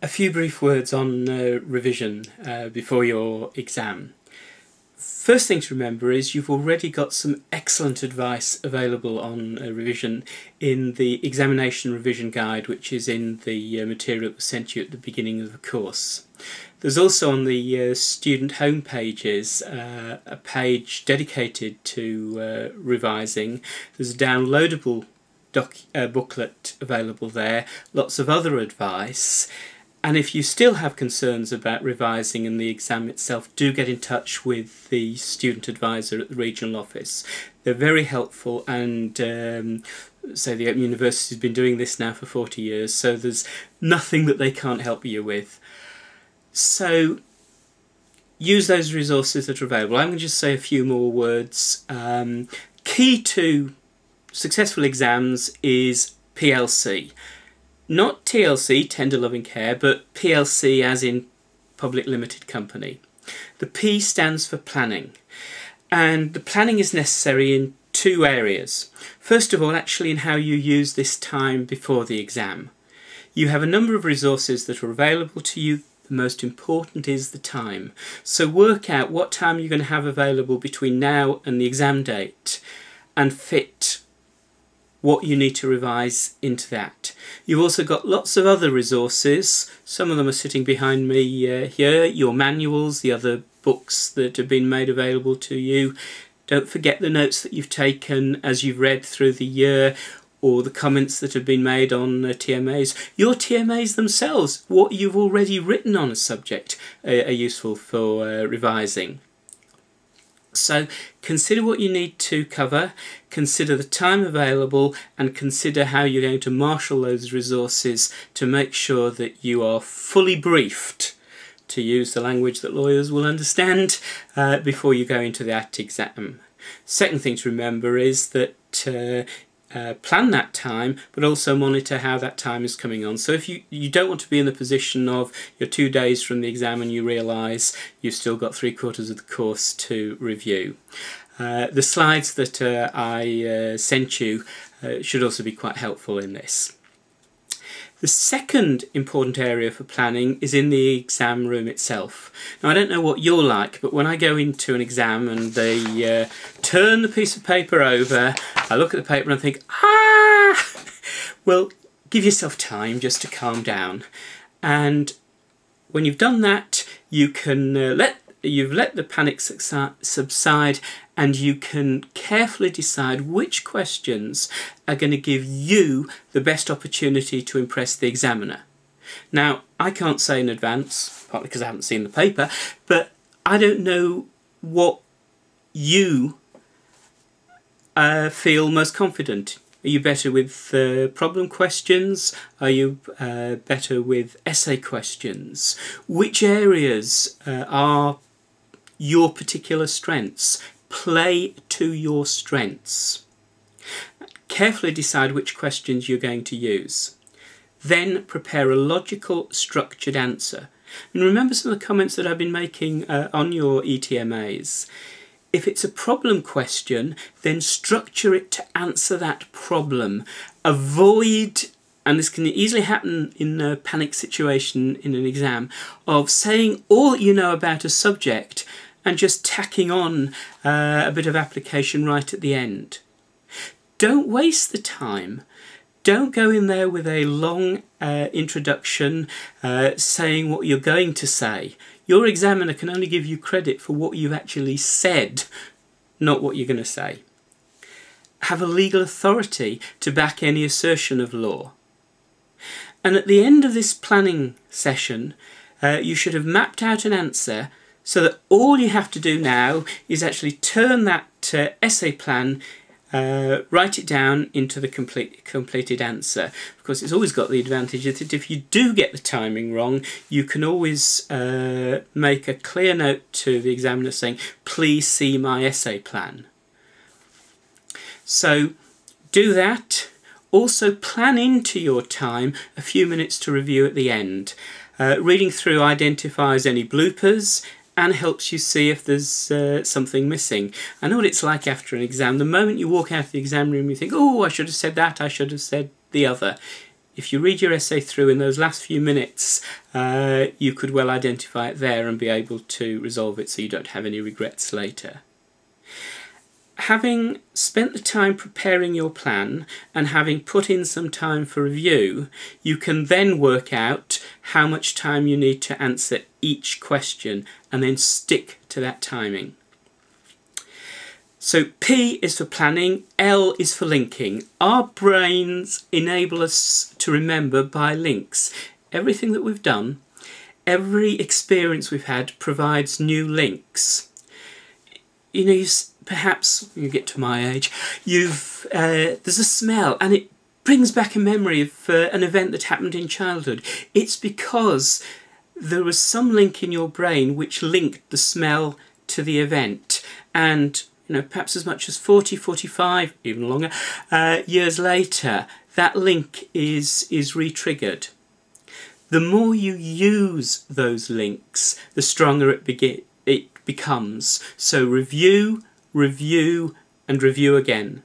A few brief words on revision before your exam. First thing to remember is you've already got some excellent advice available on revision in the examination revision guide, which is in the material that was sent to you at the beginning of the course. There's also on the student home pages a page dedicated to revising. There's a downloadable booklet available there, lots of other advice. And if you still have concerns about revising and the exam itself, do get in touch with the student advisor at the regional office. They're very helpful, and so the Open University has been doing this now for 40 years, so there's nothing that they can't help you with. So use those resources that are available. I'm going to just say a few more words. Key to successful exams is PLC. Not TLC, tender loving care, but PLC as in public limited company. The P stands for planning, and the planning is necessary in two areas. First of all, actually in how you use this time before the exam. You have a number of resources that are available to you. The most important is the time. So work out what time you're going to have available between now and the exam date and fit what you need to revise into that. You've also got lots of other resources. Some of them are sitting behind me here, your manuals, the other books that have been made available to you. Don't forget the notes that you've taken as you've read through the year, or the comments that have been made on TMAs. Your TMAs themselves, what you've already written on a subject, are useful for revising. So consider what you need to cover, consider the time available, and consider how you're going to marshal those resources to make sure that you are fully briefed, to use the language that lawyers will understand, before you go into that exam. Second thing to remember is that plan that time, but also monitor how that time is coming on. So if you don't want to be in the position of you're 2 days from the exam and you realise you've still got 3/4 of the course to review. The slides that I sent you should also be quite helpful in this. The second important area for planning is in the exam room itself. Now, I don't know what you're like, but when I go into an exam and they turn the piece of paper over, I look at the paper and I think, well, give yourself time just to calm down. And when you've done that, you can you've let the panic subside, and you can carefully decide which questions are going to give you the best opportunity to impress the examiner. Now, I can't say in advance, partly because I haven't seen the paper, but I don't know what you feel most confident. Are you better with problem questions? Are you better with essay questions? Which areas are your particular strengths? Play to your strengths. Carefully decide which questions you're going to use. Then prepare a logical, structured answer. And remember some of the comments that I've been making on your ETMAs. If it's a problem question, then structure it to answer that problem. Avoid, and this can easily happen in a panic situation in an exam, of saying all you know about a subject and just tacking on a bit of application right at the end. Don't waste the time. Don't go in there with a long introduction saying what you're going to say. Your examiner can only give you credit for what you've actually said, not what you're going to say. Have a legal authority to back any assertion of law. And at the end of this planning session, you should have mapped out an answer so that all you have to do now is actually turn that essay plan, write it down into the completed answer. Of course, it's always got the advantage that if you do get the timing wrong, you can always make a clear note to the examiner saying, please see my essay plan. So do that. Also plan into your time a few minutes to review at the end. Reading through identifies any bloopers and helps you see if there's something missing. I know what it's like after an exam. The moment you walk out of the exam room you think, oh, I should have said that, I should have said the other. if you read your essay through in those last few minutes, you could well identify it there and be able to resolve it so you don't have any regrets later. Having spent the time preparing your plan and having put in some time for review, you can then work out how much time you need to answer each question and then stick to that timing. So P is for planning, L is for linking. Our brains enable us to remember by links. Everything that we've done, every experience we've had provides new links. You know, perhaps, you get to my age, there's a smell and it brings back a memory of an event that happened in childhood. It's because there was some link in your brain which linked the smell to the event, and you know, perhaps as much as 40, 45, even longer, years later, that link is re-triggered. The more you use those links, the stronger it becomes. So review, review, and review again.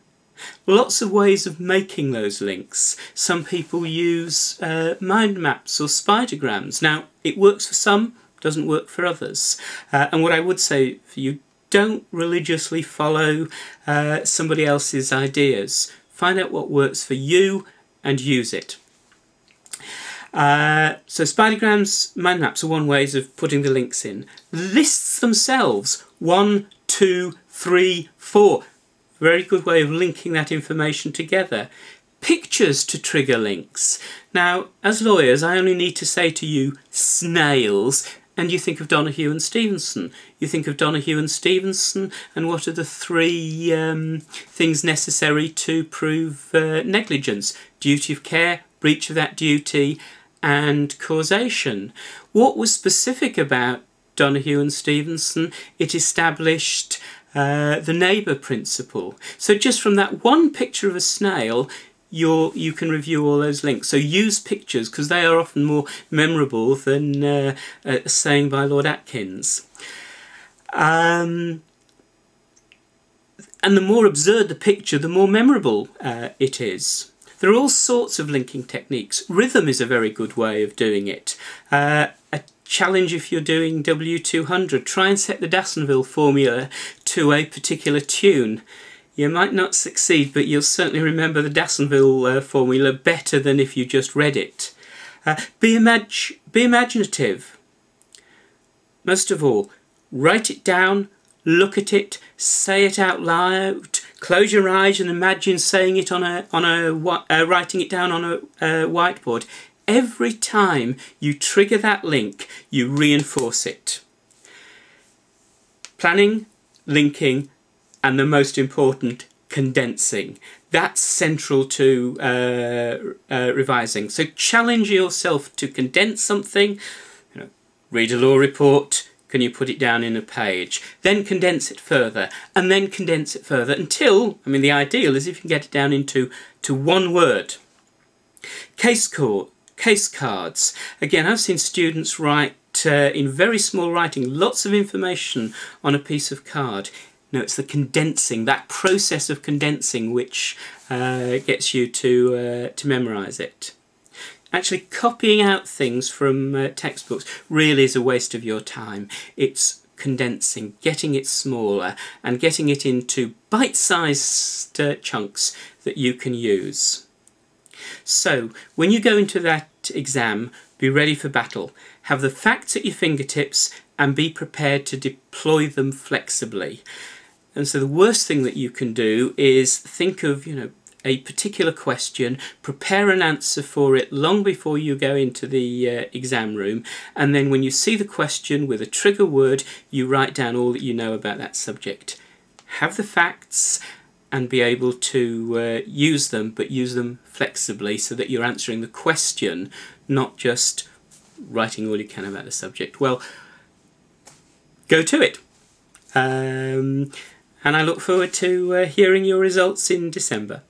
Lots of ways of making those links. Some people use mind maps or spidergrams. Now, it works for some, doesn't work for others. And what I would say for you, don't religiously follow somebody else's ideas. Find out what works for you and use it. So spidergrams, mind maps are one way of putting the links in. Lists themselves, 1, 2, 3, 4. Very good way of linking that information together. Pictures to trigger links. Now, as lawyers, I only need to say to you, snails, and you think of Donahue and Stevenson. You think of Donahue and Stevenson, and what are the 3 things necessary to prove negligence? Duty of care, breach of that duty, and causation. What was specific about Donahue and Stevenson? It established the neighbour principle. So just from that one picture of a snail, you can review all those links. So use pictures, because they are often more memorable than a saying by Lord Atkins. And the more absurd the picture, the more memorable it is. There are all sorts of linking techniques. Rhythm is a very good way of doing it. A challenge if you're doing W200, try and set the Dassenville formula to a particular tune. You might not succeed, but you'll certainly remember the Dassenville formula better than if you just read it. Be imaginative. Most of all, write it down, look at it, say it out loud. Close your eyes and imagine saying it writing it down on a whiteboard. Every time you trigger that link, you reinforce it. Planning, linking, and the most important, condensing. That's central to revising. So challenge yourself to condense something. You know, read a law report. Can you put it down in a page? Then condense it further, and then condense it further until, I mean, the ideal is if you can get it down into one word. Case cards. Again, I've seen students write in very small writing lots of information on a piece of card. No, it's the condensing, that process of condensing, which gets you to memorise it. Actually, copying out things from textbooks really is a waste of your time. It's condensing, getting it smaller, and getting it into bite-sized chunks that you can use. So, when you go into that exam, be ready for battle. Have the facts at your fingertips and be prepared to deploy them flexibly. And so the worst thing that you can do is think of, you know, a particular question, prepare an answer for it long before you go into the exam room, and then when you see the question with a trigger word, you write down all that you know about that subject. Have the facts and be able to use them, but use them flexibly so that you're answering the question, not just writing all you can about the subject. Well, go to it. And I look forward to hearing your results in December.